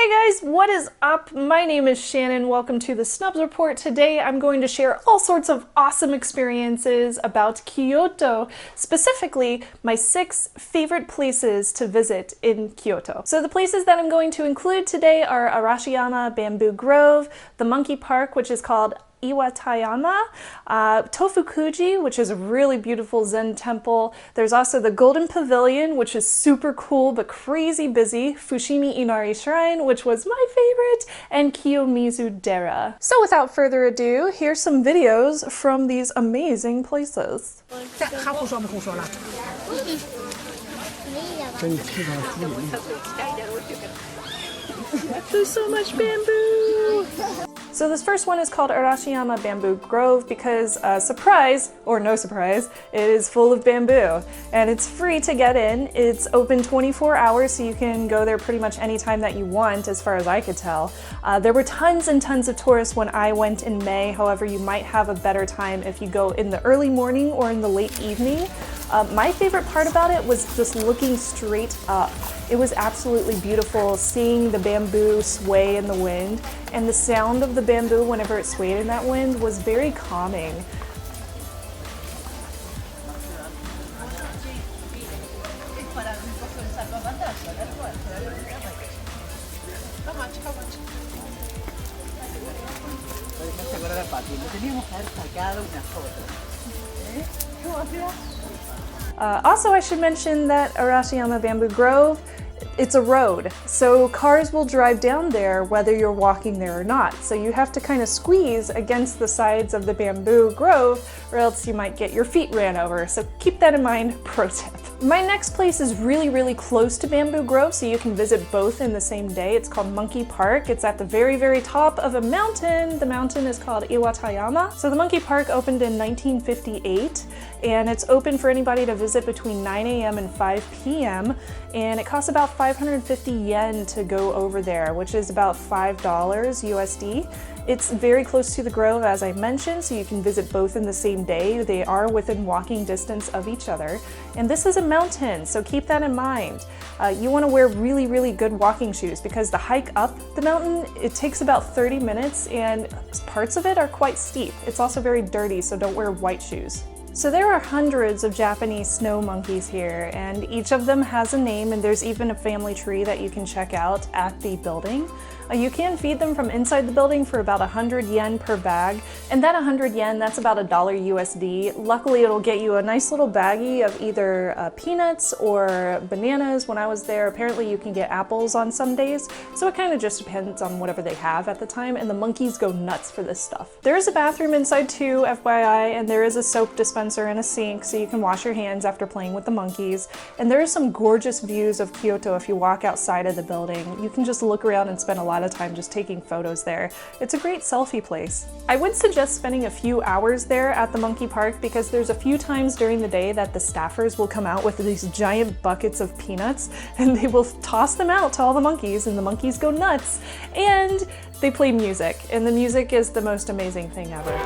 Hey guys, what is up? My name is Shannon. Welcome to the Snubs Report. Today I'm going to share all sorts of awesome experiences about Kyoto, specifically my 6 favorite places to visit in Kyoto. So the places that I'm going to include today are Arashiyama Bamboo Grove, the Monkey Park, which is called Iwatayama, Tofukuji, which is a really beautiful Zen temple. There's also the Golden Pavilion, which is super cool but crazy busy, Fushimi Inari Shrine, which was my favorite, and Kiyomizudera. So without further ado, here's some videos from these amazing places. There's so much bamboo! So this first one is called Arashiyama Bamboo Grove because, surprise, or no surprise, it is full of bamboo. And it's free to get in. It's open 24 hours, so you can go there pretty much anytime that you want, as far as I could tell. There were tons and tons of tourists when I went in May, however you might have a better time if you go in the early morning or in the late evening. My favorite part about it was just looking straight up. It was absolutely beautiful seeing the bamboo sway in the wind, and the sound of the bamboo whenever it swayed in that wind was very calming. Also, I should mention that Arashiyama Bamboo Grove, it's a road, so cars will drive down there whether you're walking there or not. So you have to kind of squeeze against the sides of the bamboo grove or else you might get your feet ran over. So keep that in mind, pro tip. My next place is really close to Bamboo Grove, so you can visit both in the same day. It's called Monkey Park. It's at the very top of a mountain. The mountain is called Iwatayama. So the Monkey Park opened in 1958, and it's open for anybody to visit between 9 a.m. and 5 p.m. and it costs about 550 yen to go over there, which is about $5 USD. It's very close to the grove, as I mentioned, so you can visit both in the same day. They are within walking distance of each other. And this is a mountain, so keep that in mind. You want to wear really good walking shoes because the hike up the mountain, it takes about 30 minutes and parts of it are quite steep. It's also very dirty, so don't wear white shoes. So there are hundreds of Japanese snow monkeys here, and each of them has a name, and there's even a family tree that you can check out at the building. You can feed them from inside the building for about 100 yen per bag, and that 100 yen, that's about $1 USD. Luckily, it'll get you a nice little baggie of either peanuts or bananas. When I was there, apparently you can get apples on some days, so it kind of just depends on whatever they have at the time, and the monkeys go nuts for this stuff. There is a bathroom inside too, FYI, and there is a soap dispenser and a sink, so you can wash your hands after playing with the monkeys. And there are some gorgeous views of Kyoto if you walk outside of the building. You can just look around and spend a lot of time just taking photos there. It's a great selfie place. I would suggest spending a few hours there at the Monkey Park because there's a few times during the day that the staffers will come out with these giant buckets of peanuts and they will toss them out to all the monkeys, and the monkeys go nuts, and they play music, and the music is the most amazing thing ever.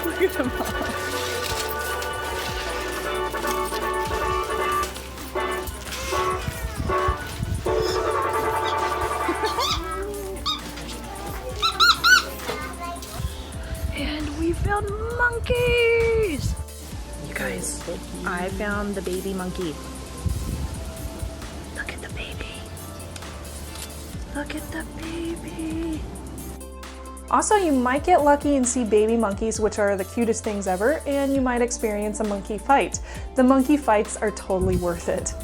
Look at them all. And we found monkeys! You guys, I found the baby monkey. Look at the baby. Look at the baby. Also, you might get lucky and see baby monkeys, which are the cutest things ever, and you might experience a monkey fight. The monkey fights are totally worth it.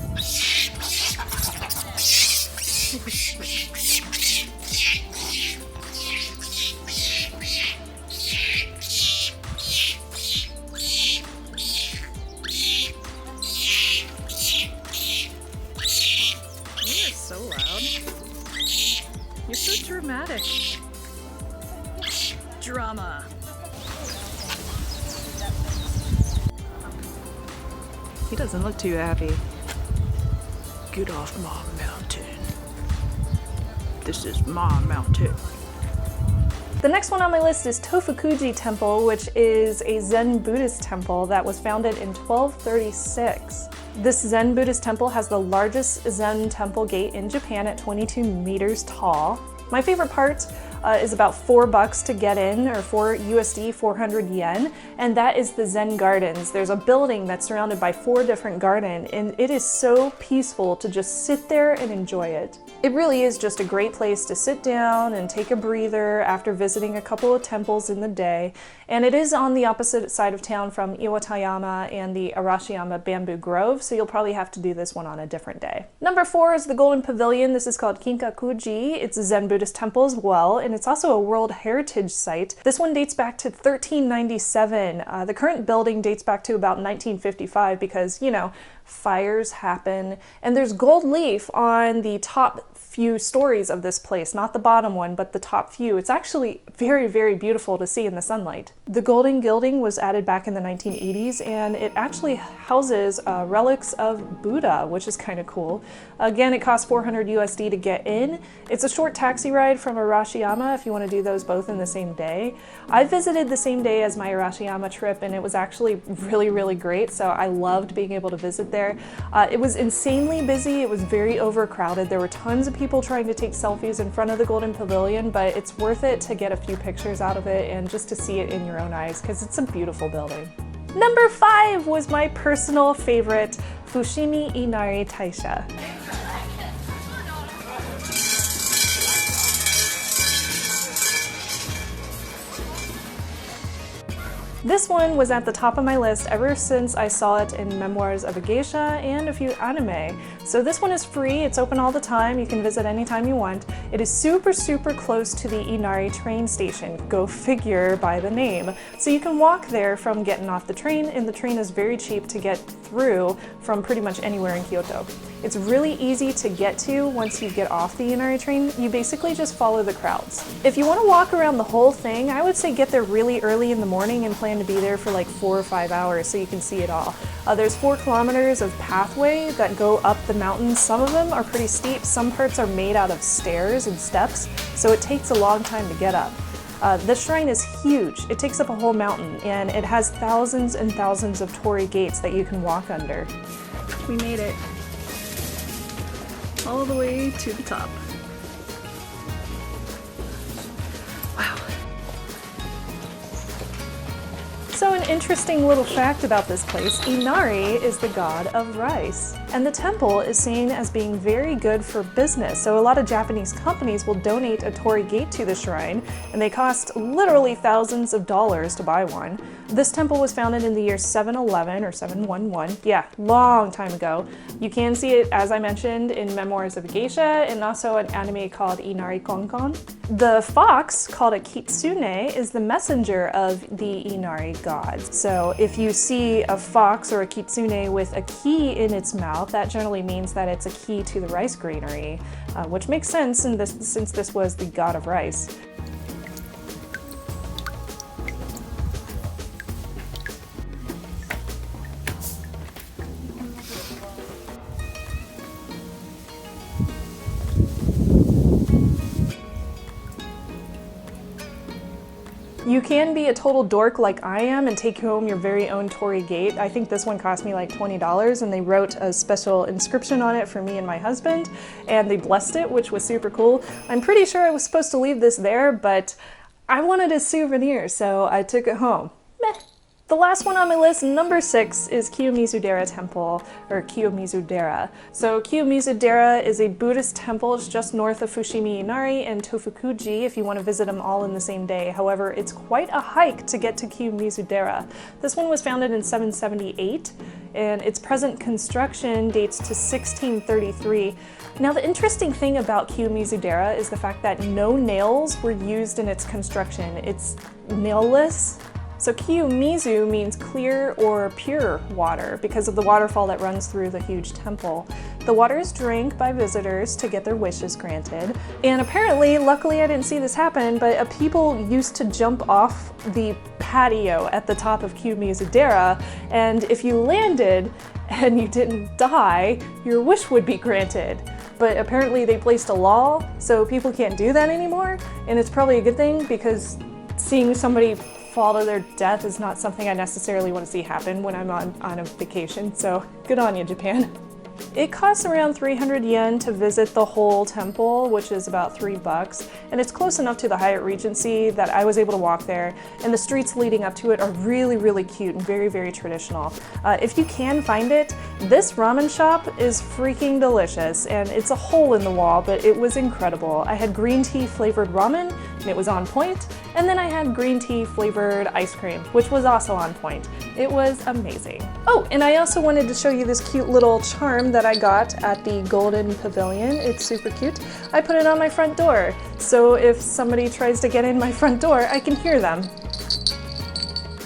You are so loud. You're so dramatic. Drama. He doesn't look too happy. Get off my mountain. This is my mountain. The next one on my list is Tokuji Temple, which is a Zen Buddhist temple that was founded in 1236. This Zen Buddhist temple has the largest Zen temple gate in Japan at 22 meters tall. My favorite part is about $4 to get in, or USD, 400 yen, and that is the Zen Gardens. There's a building that's surrounded by 4 different gardens, and it is so peaceful to just sit there and enjoy it. It really is just a great place to sit down and take a breather after visiting a couple of temples in the day, and it is on the opposite side of town from Iwatayama and the Arashiyama Bamboo Grove, so you'll probably have to do this one on a different day. Number 4 is the Golden Pavilion. This is called Kinkakuji. It's a Zen Buddhist temple as well, and it's also a World Heritage Site. This one dates back to 1397. The current building dates back to about 1955 because, you know, fires happen, and there's gold leaf on the top few stories of this place, not the bottom one, but the top few. It's actually very, very beautiful to see in the sunlight. The golden gilding was added back in the 1980s, and it actually houses relics of Buddha, which is kind of cool. Again, it costs 400 USD to get in. It's a short taxi ride from Arashiyama if you want to do those both in the same day. I visited the same day as my Arashiyama trip, and it was actually really, really great, so I loved being able to visit there. It was insanely busy. It was very overcrowded. There were tons of people trying to take selfies in front of the Golden Pavilion, but it's worth it to get a few pictures out of it and just to see it in your own eyes because it's a beautiful building. Number 5 was my personal favorite, Fushimi Inari Taisha. This one was at the top of my list ever since I saw it in Memoirs of a Geisha and a few anime. So this one is free, it's open all the time, you can visit anytime you want. It is super, super close to the Inari train station. Go figure by the name. So you can walk there from getting off the train, and the train is very cheap to get through from pretty much anywhere in Kyoto. It's really easy to get to once you get off the Inari train. You basically just follow the crowds. If you want to walk around the whole thing, I would say get there really early in the morning and plan to be there for like 4 or 5 hours so you can see it all. There's 4 kilometers of pathway that go up the mountain. Some of them are pretty steep, some parts are made out of stairs and steps, so it takes a long time to get up. The shrine is huge. It takes up a whole mountain, and it has thousands and thousands of torii gates that you can walk under. We made it all the way to the top. Wow. So an interesting little fact about this place, Inari is the god of rice. And the temple is seen as being very good for business. So a lot of Japanese companies will donate a torii gate to the shrine, and they cost literally thousands of dollars to buy one. This temple was founded in the year 711 or 711. Yeah, long time ago. You can see it, as I mentioned, in Memoirs of a Geisha and also an anime called Inari Konkon. The fox, called a kitsune, is the messenger of the Inari gods. So if you see a fox or a kitsune with a key in its mouth, that generally means that it's a key to the rice granary, which makes sense since this was the god of rice. You can be a total dork like I am and take home your very own torii gate. I think this one cost me like $20, and they wrote a special inscription on it for me and my husband, and they blessed it, which was super cool. I'm pretty sure I was supposed to leave this there, but I wanted a souvenir, so I took it home. Meh. The last one on my list, number 6, is Kiyomizudera Temple, or Kiyomizudera. So Kiyomizudera is a Buddhist temple. It's just north of Fushimi Inari and Tofukuji if you want to visit them all in the same day. However, it's quite a hike to get to Kiyomizudera. This one was founded in 778, and its present construction dates to 1633. Now, the interesting thing about Kiyomizudera is the fact that no nails were used in its construction. It's nailless. So Kiyomizu means clear or pure water because of the waterfall that runs through the huge temple. The water is drank by visitors to get their wishes granted. And apparently, luckily I didn't see this happen, but people used to jump off the patio at the top of Kiyomizudera, and if you landed and you didn't die, your wish would be granted. but apparently they placed a law so people can't do that anymore, and it's probably a good thing because seeing somebody fall to their death is not something I necessarily want to see happen when I'm on a vacation, so good on you, Japan. It costs around 300 yen to visit the whole temple, which is about $3, and it's close enough to the Hyatt Regency that I was able to walk there, and the streets leading up to it are really, really cute and very, very traditional. If you can find it, this ramen shop is freaking delicious, and it's a hole in the wall, but it was incredible. I had green tea flavored ramen, and it was on point, and then I had green tea flavored ice cream, which was also on point. It was amazing. Oh, and I also wanted to show you this cute little charm that I got at the Golden Pavilion. It's super cute. I put it on my front door, so if somebody tries to get in my front door, I can hear them.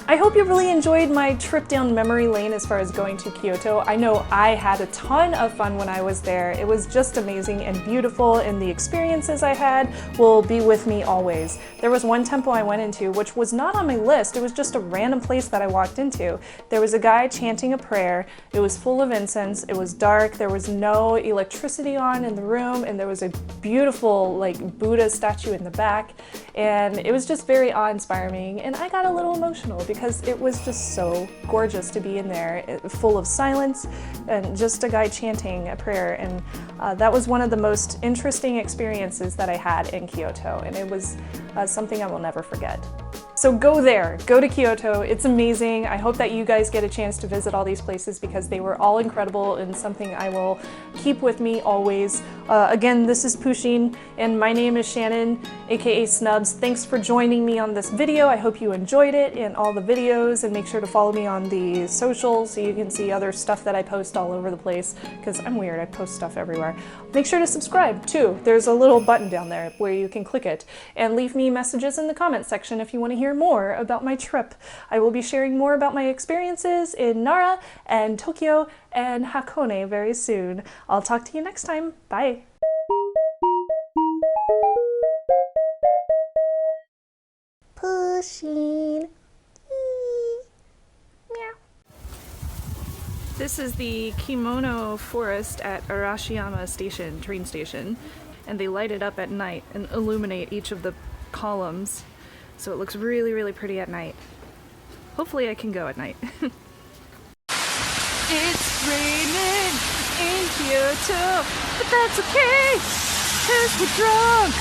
I hope you really enjoyed my trip down memory lane as far as going to Kyoto. I know I had a ton of fun when I was there. It was just amazing and beautiful, and the experiences I had will be with me always. There was one temple I went into which was not on my list. It was just a random place that I walked into. There was a guy chanting a prayer. It was full of incense. It was dark. There was no electricity on in the room, and there was a beautiful like Buddha statue in the back, and it was just very awe-inspiring, and I got a little emotional because it was just so gorgeous to be in there, full of silence and just a guy chanting a prayer, and that was one of the most interesting experiences that I had in Kyoto, and it was something I will never forget. So go there, go to Kyoto, it's amazing. I hope that you guys get a chance to visit all these places because they were all incredible and something I will keep with me always. Again, this is Pushin, and my name is Shannon, aka Snubs. Thanks for joining me on this video. I hope you enjoyed it and all the videos, and make sure to follow me on the socials so you can see other stuff that I post all over the place, because I'm weird, I post stuff everywhere. Make sure to subscribe too. There's a little button down there where you can click it, and leave me messages in the comment section if you want to hear more about my trip. I will be sharing more about my experiences in Nara and Tokyo and Hakone very soon. I'll talk to you next time. Bye! Pushing. Meow. This is the kimono forest at Arashiyama station, train station, and they light it up at night and illuminate each of the columns. So it looks really, really pretty at night. Hopefully I can go at night. It's raining in Kyoto, but that's okay, 'cause we're drunk.